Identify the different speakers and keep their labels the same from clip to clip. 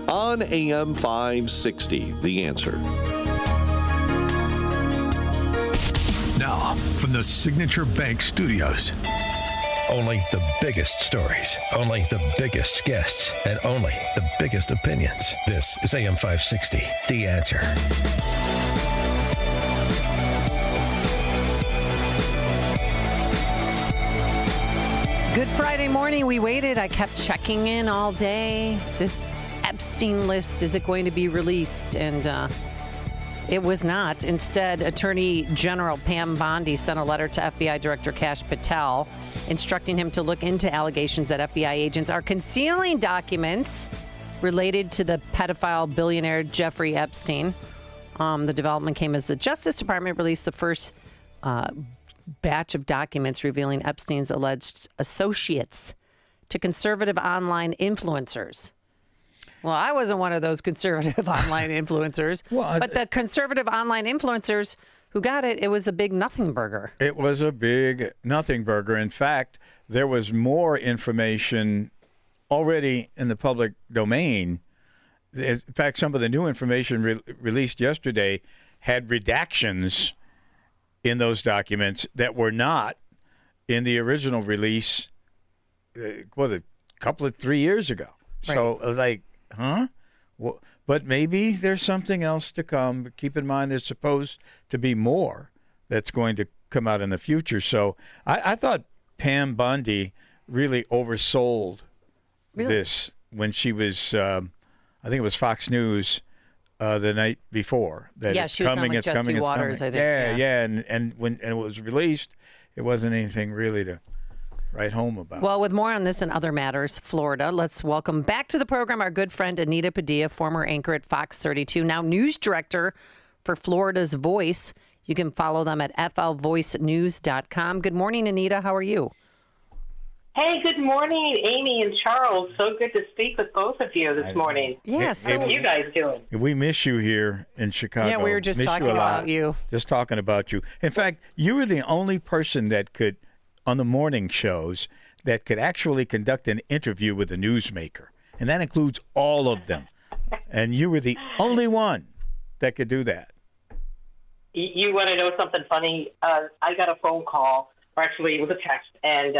Speaker 1: on AM 560. The Answer.
Speaker 2: Now, from the Signature Bank Studios. Only the biggest stories, only the biggest guests, and only the biggest opinions. This is AM 560, The Answer.
Speaker 3: Good Friday morning. We waited. I kept checking in all day. This Epstein list, is it going to be released? And it was not. Instead, Attorney General Pam Bondi sent a letter to FBI Director Kash Patel instructing him to look into allegations that FBI agents are concealing documents related to the pedophile billionaire Jeffrey Epstein. The development came as the Justice Department released the first batch of documents revealing Epstein's alleged associates to conservative online influencers. Well, I wasn't one of those conservative online influencers, but the conservative online influencers who got it, it was a big nothing burger.
Speaker 4: It was a big nothing burger. In fact, there was more information already in the public domain. In fact, some of the new information released yesterday had redactions in those documents that were not in the original release, a couple of 3 years ago. Right. So, huh? Well, but maybe there's something else to come. Keep in mind there's supposed to be more that's going to come out in the future. So I thought Pam Bondi really oversold this when she was, I think it was Fox News the night before. That
Speaker 3: yeah, she was on with Jesse Waters, I think.
Speaker 4: Yeah. And when it was released, it wasn't anything really to write home about.
Speaker 3: Well, with more on this and other matters, Florida, let's welcome back to the program our good friend Anita Padilla, former anchor at Fox 32, now news director for Florida's Voice. You can follow them at flvoicenews.com. Good morning, Anita. How are you?
Speaker 5: Hey, good morning, Amy and Charles. So good to speak with both of you this morning.
Speaker 3: Yes.
Speaker 5: How are you guys doing?
Speaker 4: We miss you here in Chicago.
Speaker 3: Yeah, we were just talking about you.
Speaker 4: Just talking about you. In fact, you were the only person that could, on the morning shows, that could actually conduct an interview with a newsmaker. And that includes all of them. And you were the only one that could do that.
Speaker 5: You want to know something funny? I got a phone call, or actually it was a text, and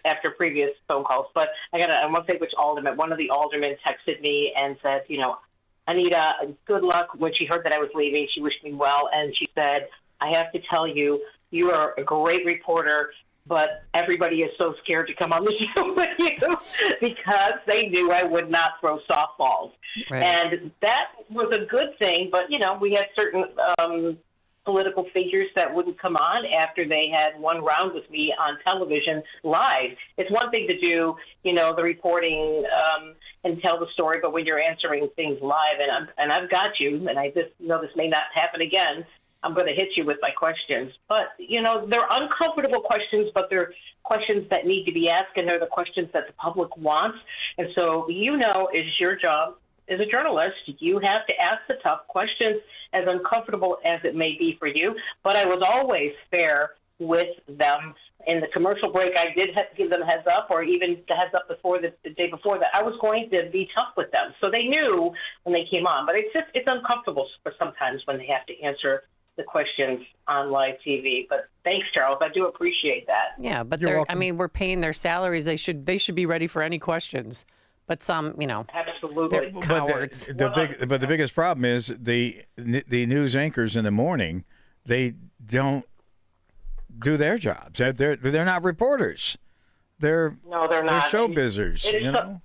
Speaker 5: after previous phone calls, but I won't say which alderman. One of the aldermen texted me and said, Anita, good luck. When she heard that I was leaving, she wished me well, and she said, I have to tell you, you are a great reporter, but everybody is so scared to come on the show with you because they knew I would not throw softballs. Right. And that was a good thing, but, we had certain political figures that wouldn't come on after they had one round with me on television live. It's one thing to do, the reporting and tell the story, but when you're answering things live, and I've got you, and I just know this may not happen again, I'm going to hit you with my questions. But, they're uncomfortable questions, but they're questions that need to be asked, and they're the questions that the public wants. And so, it's your job as a journalist. You have to ask the tough questions, as uncomfortable as it may be for you. But I was always fair with them. In the commercial break, I did give them a heads up, or even the heads up before the day before that, I was going to be tough with them. So they knew when they came on. But it's uncomfortable for sometimes when they have to answer the questions on live TV. But thanks, Charles. I do appreciate that.
Speaker 3: Yeah, but we're paying their salaries. They should be ready for any questions. But some,
Speaker 5: absolutely
Speaker 3: cowards.
Speaker 4: But the biggest problem is the news anchors in the morning, they don't do their jobs. They're not reporters. They're not. They're showbizzers.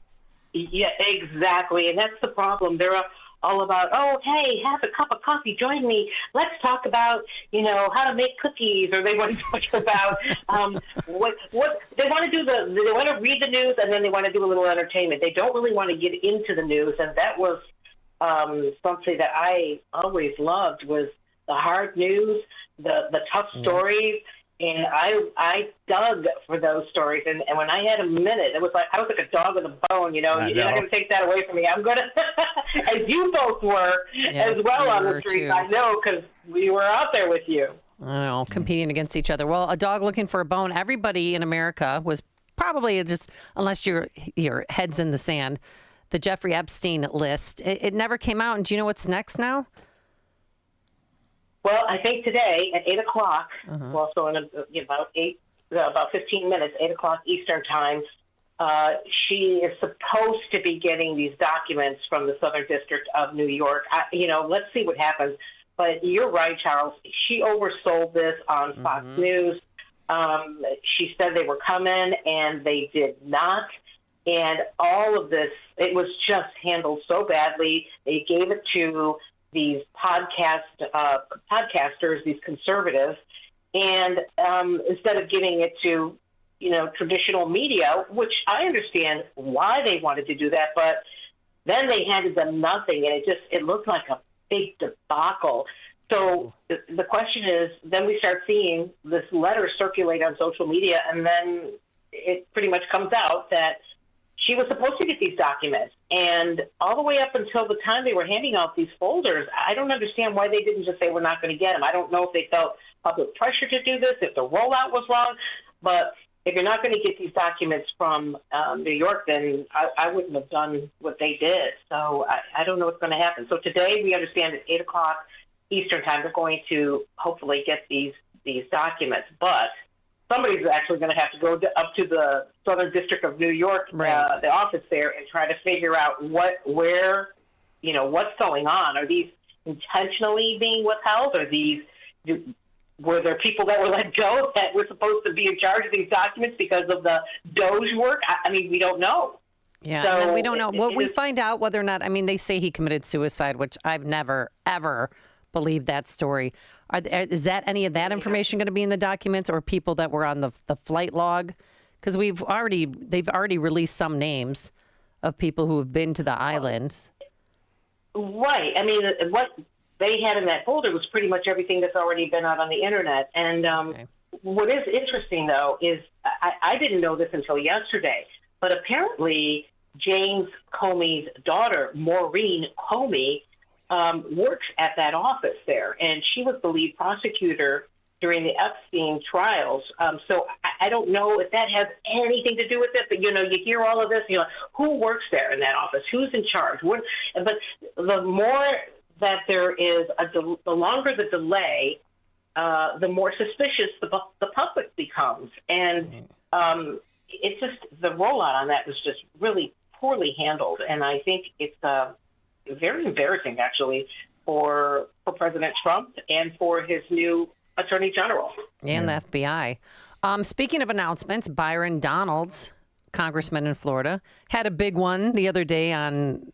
Speaker 5: Yeah, exactly, and that's the problem. They're all about, oh, hey, have a cup of coffee, join me. Let's talk about, how to make cookies, or they want to talk about what they want to do. They want to read the news, and then they want to do a little entertainment. They don't really want to get into the news, and that was something that I always loved was the hard news, the tough stories. And I dug for those stories. And when I had a minute, I was like a dog with a bone, You're not going to take that away from me. I'm going to, as you both were, as well on the streets. I know, because we were out there with you.
Speaker 3: I know, competing against each other. Well, a dog looking for a bone. Everybody in America was probably just, unless your head's in the sand, the Jeffrey Epstein list. It never came out. And do you know what's next now?
Speaker 5: Well, I think today at 8 o'clock, well, so in about 15 minutes, 8 o'clock Eastern time, she is supposed to be getting these documents from the Southern District of New York. Let's see what happens. But you're right, Charles. She oversold this on Fox News. She said they were coming, and they did not. And all of this, it was just handled so badly. They gave it to these podcasters, these conservatives, and instead of giving it to, traditional media, which I understand why they wanted to do that, but then they handed them nothing, and it looked like a big debacle. So the question is, then we start seeing this letter circulate on social media, and then it pretty much comes out that she was supposed to get these documents. And all the way up until the time they were handing out these folders, I don't understand why they didn't just say we're not going to get them. I don't know if they felt public pressure to do this, if the rollout was wrong. But if you're not going to get these documents from New York, then I wouldn't have done what they did. So I don't know what's going to happen. So today we understand at 8 o'clock Eastern time they're going to hopefully get these documents. But somebody's actually going to have to go up to the Southern District of New York,
Speaker 3: right.
Speaker 5: The office there, and try to figure out what's going on. Are these intentionally being withheld? Were there people that were let go that were supposed to be in charge of these documents because of the Doge work? I mean, we don't know.
Speaker 3: Yeah,
Speaker 5: so
Speaker 3: and then we don't know. We find out whether or not, they say he committed suicide, which I've never, ever believed that story. Is that any of that information going to be in the documents, or people that were on the flight log? Because they've already released some names of people who have been to the island.
Speaker 5: Right. What they had in that folder was pretty much everything that's already been out on the internet. And What is interesting, though, is I didn't know this until yesterday, but apparently James Comey's daughter, Maureen Comey, works at that office there, and she was the lead prosecutor during the Epstein trials. So I don't know if that has anything to do with it, but, you hear all of this, who works there in that office? Who's in charge? But the more that there is, the longer the delay, the more suspicious the public becomes. And it's just, the rollout on that was just really poorly handled, and I think it's very embarrassing, actually, for President Trump and for his new Attorney General.
Speaker 3: And the FBI. Speaking of announcements, Byron Donalds, congressman in Florida, had a big one the other day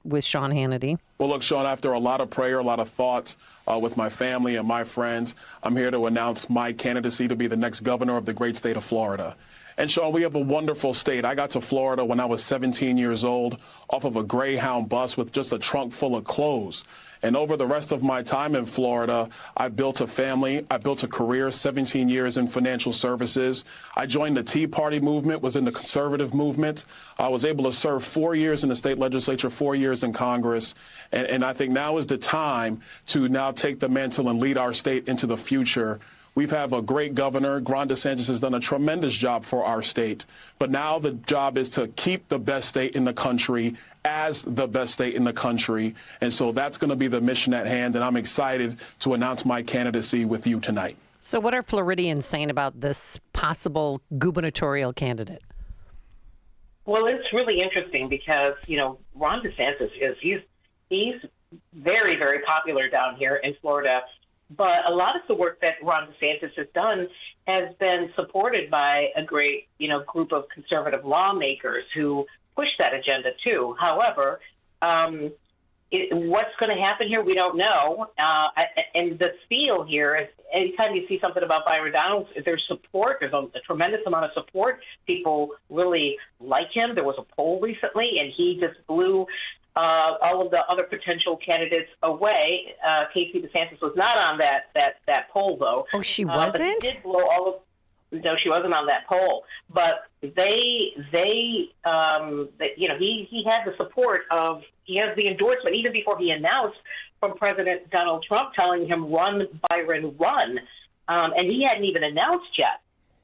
Speaker 3: with Sean Hannity.
Speaker 6: Well, look, Sean, after a lot of prayer, a lot of thoughts with my family and my friends, I'm here to announce my candidacy to be the next governor of the great state of Florida. And, Sean, we have a wonderful state. I got to Florida when I was 17 years old off of a Greyhound bus with just a trunk full of clothes. And over the rest of my time in Florida, I built a family. I built a career, 17 years in financial services. I joined the Tea Party movement, was in the conservative movement. I was able to serve 4 years in the state legislature, 4 years in Congress. And I think now is the time to now take the mantle and lead our state into the future. We have a great governor. Ron DeSantis has done a tremendous job for our state. But now the job is to keep the best state in the country as the best state in the country. And so that's going to be the mission at hand. And I'm excited to announce my candidacy with you tonight.
Speaker 3: So what are Floridians saying about this possible gubernatorial candidate?
Speaker 5: Well, it's really interesting because, Ron DeSantis he's very, very popular down here in Florida. But a lot of the work that Ron DeSantis has done has been supported by a great, group of conservative lawmakers who push that agenda too. However, what's going to happen here, we don't know. And the feel here is anytime you see something about Byron Donalds, there's support. There's a tremendous amount of support. People really like him. There was a poll recently, and he just blew all of the other potential candidates away. Casey DeSantis was not on that poll, though.
Speaker 3: Oh, she wasn't?
Speaker 5: But he did blow all of. No, she wasn't on that poll. But he had the support of. He has the endorsement even before he announced from President Donald Trump, telling him run, Byron, run, and he hadn't even announced yet.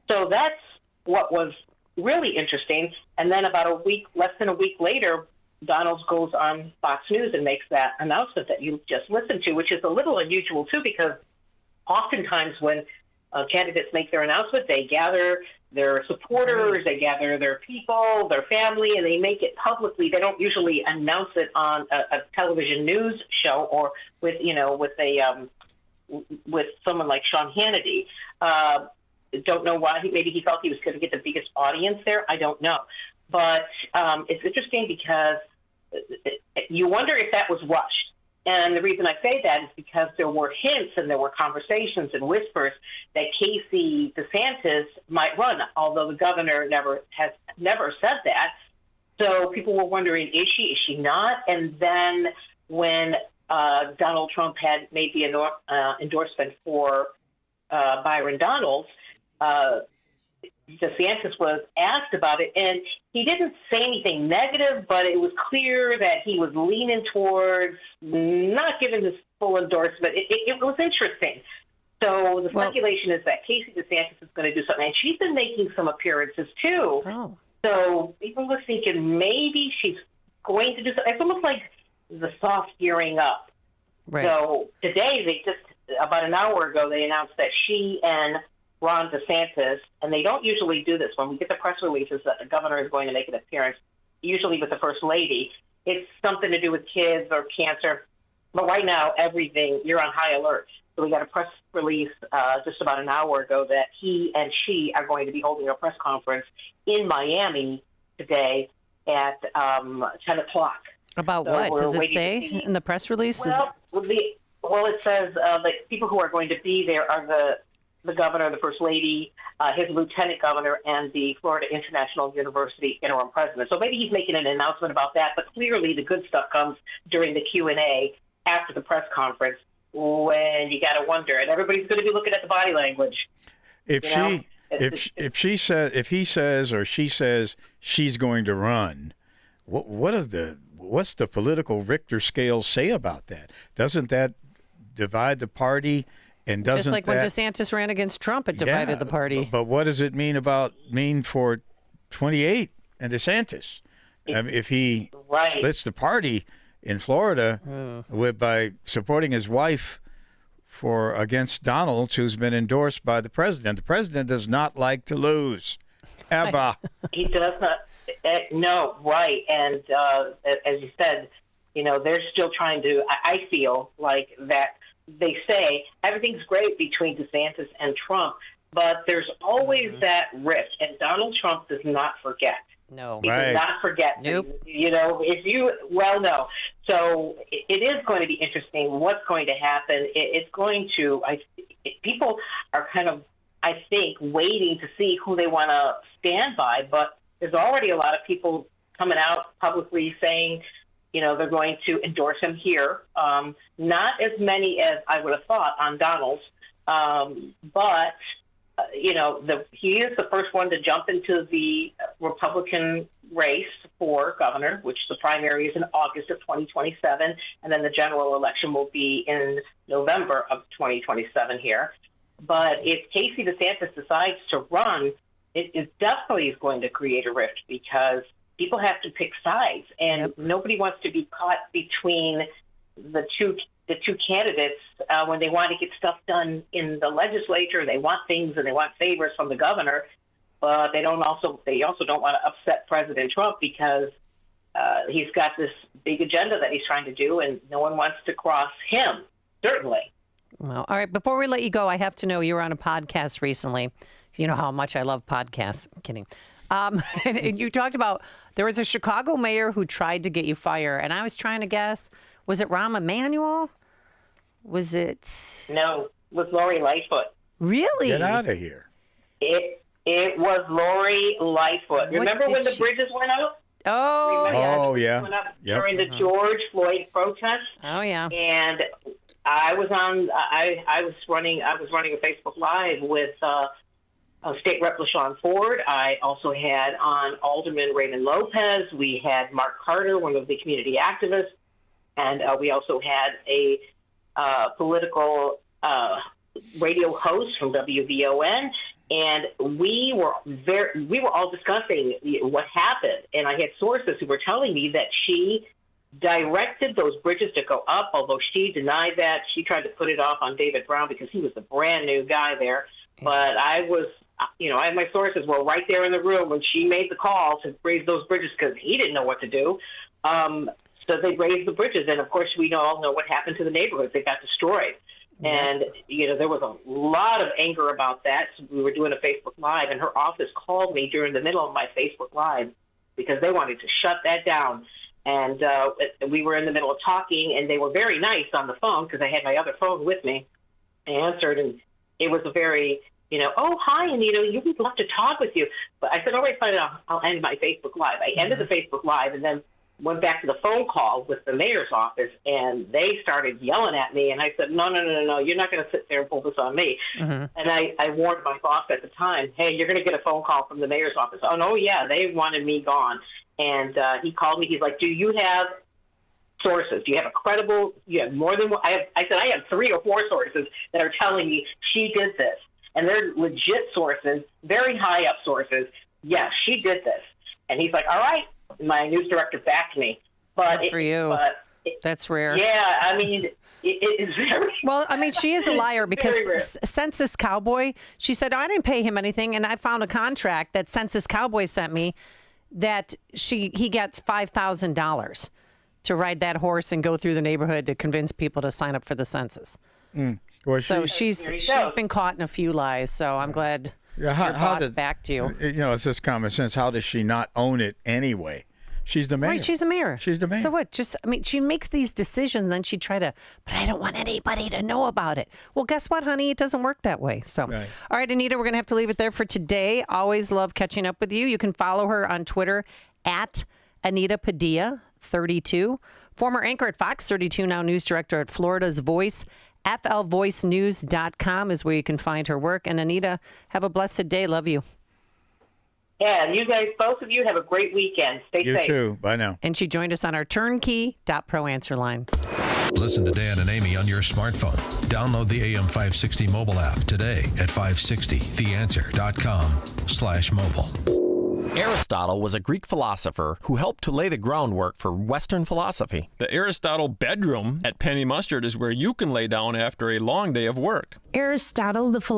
Speaker 5: So that's what was really interesting. And then about less than a week later, Donald goes on Fox News and makes that announcement that you just listened to, which is a little unusual, too, because oftentimes when candidates make their announcement, they gather their supporters, they gather their people, their family, and they make it publicly. They don't usually announce it on a television news show or with someone like Sean Hannity. Don't know why. Maybe he felt he was going to get the biggest audience there. I don't know. But it's interesting because you wonder if that was rushed. And the reason I say that is because there were hints and there were conversations and whispers that Casey DeSantis might run, although the governor never said that. So people were wondering, is she not? And then when Donald Trump had made the endorsement for Byron Donalds, DeSantis was asked about it, and he didn't say anything negative, but it was clear that he was leaning towards not giving his full endorsement. It was interesting. So the speculation is that Casey DeSantis is going to do something, and she's been making some appearances too. Oh. So people were thinking maybe she's going to do something. It's almost like the soft gearing up.
Speaker 3: Right.
Speaker 5: So today, about an hour ago, they announced that she and Ron DeSantis, and they don't usually do this. When we get the press releases that the governor is going to make an appearance, usually with the first lady, it's something to do with kids or cancer. But right now, everything, you're on high alert. So we got a press release just about an hour ago that he and she are going to be holding a press conference in Miami today at 10 o'clock.
Speaker 3: About what? Does it say in the press release?
Speaker 5: Well, it says the people who are going to be there are the governor, the first lady, his lieutenant governor, and the Florida International University interim president. So maybe he's making an announcement about that, but clearly the good stuff comes during the Q&A after the press conference when you got to wonder, and everybody's going to be looking at the body language.
Speaker 4: If he says or she says she's going to run, what's the political Richter scale say about that? Doesn't that divide the party? And doesn't
Speaker 3: just like when DeSantis ran against Trump, it divided the party.
Speaker 4: But what does it mean for 28 and DeSantis? If he splits the party in Florida by supporting his wife against Donald, who's been endorsed by the president. The president does not like to lose, ever.
Speaker 5: He does not. No, right. And as you said, they're still trying to. I feel like that. They say everything's great between DeSantis and Trump, but there's always that rift, and Donald Trump does not forget.
Speaker 3: No.
Speaker 5: He does not forget.
Speaker 3: Nope.
Speaker 5: If you no. So it is going to be interesting what's going to happen. It's going to. People are kind of, I think, waiting to see who they want to stand by, but there's already a lot of people coming out publicly saying, they're going to endorse him here. Not as many as I would have thought on Donald's, but he is the first one to jump into the Republican race for governor, which the primary is in August of 2027, and then the general election will be in November of 2027 here. But if Casey DeSantis decides to run, it definitely is going to create a rift because people have to pick sides, and nobody wants to be caught between the two candidates when they want to get stuff done in the legislature. They want things and they want favors from the governor, but they also don't want to upset President Trump because he's got this big agenda that he's trying to do, and no one wants to cross him. Certainly.
Speaker 3: Well, all right. Before we let you go, I have to know you were on a podcast recently. You know how much I love podcasts. I'm kidding. And you talked about there was a Chicago mayor who tried to get you fired, and I was trying to guess, was it Rahm Emanuel? Was it?
Speaker 5: No, it was Lori Lightfoot.
Speaker 3: Really?
Speaker 4: Get out of here.
Speaker 5: It was Lori Lightfoot. Remember when the bridges went up?
Speaker 3: Oh, yes.
Speaker 4: Oh, yeah.
Speaker 5: Went up during the George Floyd protest.
Speaker 3: Oh, yeah.
Speaker 5: And I was running a Facebook Live with State Rep LaShawn Ford. I also had on Alderman Raymond Lopez. We had Mark Carter, one of the community activists, and we also had a political radio host from WVON. And we were all discussing what happened. And I had sources who were telling me that she directed those bridges to go up, although she denied that. She tried to put it off on David Brown because he was the brand new guy there. But I was, I had my sources were right there in the room when she made the call to raise those bridges because he didn't know what to do. So they raised the bridges. And, of course, we all know what happened to the neighborhoods. They got destroyed. And, there was a lot of anger about that. So we were doing a Facebook Live, and her office called me during the middle of my Facebook Live because they wanted to shut that down. And we were in the middle of talking, and they were very nice on the phone because I had my other phone with me. I answered, and it was a very, oh, hi, Anita, we'd love to talk with you. But I said, all right, fine, I'll end my Facebook Live. I ended the Facebook Live and then went back to the phone call with the mayor's office, and they started yelling at me. And I said, no, you're not going to sit there and pull this on me. And I warned my boss at the time, hey, you're going to get a phone call from the mayor's office. Oh, no, yeah, they wanted me gone. And he called me. He's like, do you have sources? Do you have a credible, you have more than one? I said, I have 3 or 4 sources that are telling me she did this. And they're legit sources, very high up sources. Yes, she did this. And he's like, all right. My news director backed me. But
Speaker 3: good for you. That's rare.
Speaker 5: Yeah, I mean, it is very...
Speaker 3: Well, I mean, she is a liar because Census Cowboy, she said, I didn't pay him anything, and I found a contract that Census Cowboy sent me that he gets $5,000 to ride that horse and go through the neighborhood to convince people to sign up for the census.
Speaker 4: Well,
Speaker 3: so she's been caught in a few lies, so I'm glad...
Speaker 4: Yeah,
Speaker 3: your boss backed you.
Speaker 4: It's just common sense. How does she not own it anyway? She's the mayor.
Speaker 3: Right, she's the mayor.
Speaker 4: She's the mayor.
Speaker 3: So what? She makes these decisions, then she'd try to, but I don't want anybody to know about it. Well, guess what, honey? It doesn't work that way. So,
Speaker 4: right.
Speaker 3: All right, Anita, we're going to have to leave it there for today. Always love catching up with you. You can follow her on Twitter at Anita Padilla, 32. Former anchor at Fox 32, now news director at Florida's Voice. FLVoiceNews.com is where you can find her work. And Anita, have a blessed day. Love you.
Speaker 5: Yeah, and you guys, both of you, have a great weekend. Stay safe.
Speaker 4: You too. Bye now.
Speaker 3: And she joined us on our turnkey.pro answer line.
Speaker 2: Listen to Dan and Amy on your smartphone. Download the AM 560 mobile app today at 560theanswer.com/mobile.
Speaker 7: Aristotle was a Greek philosopher who helped to lay the groundwork for Western philosophy.
Speaker 8: The Aristotle bedroom at Penny Mustard is where you can lay down after a long day of work.
Speaker 9: Aristotle, the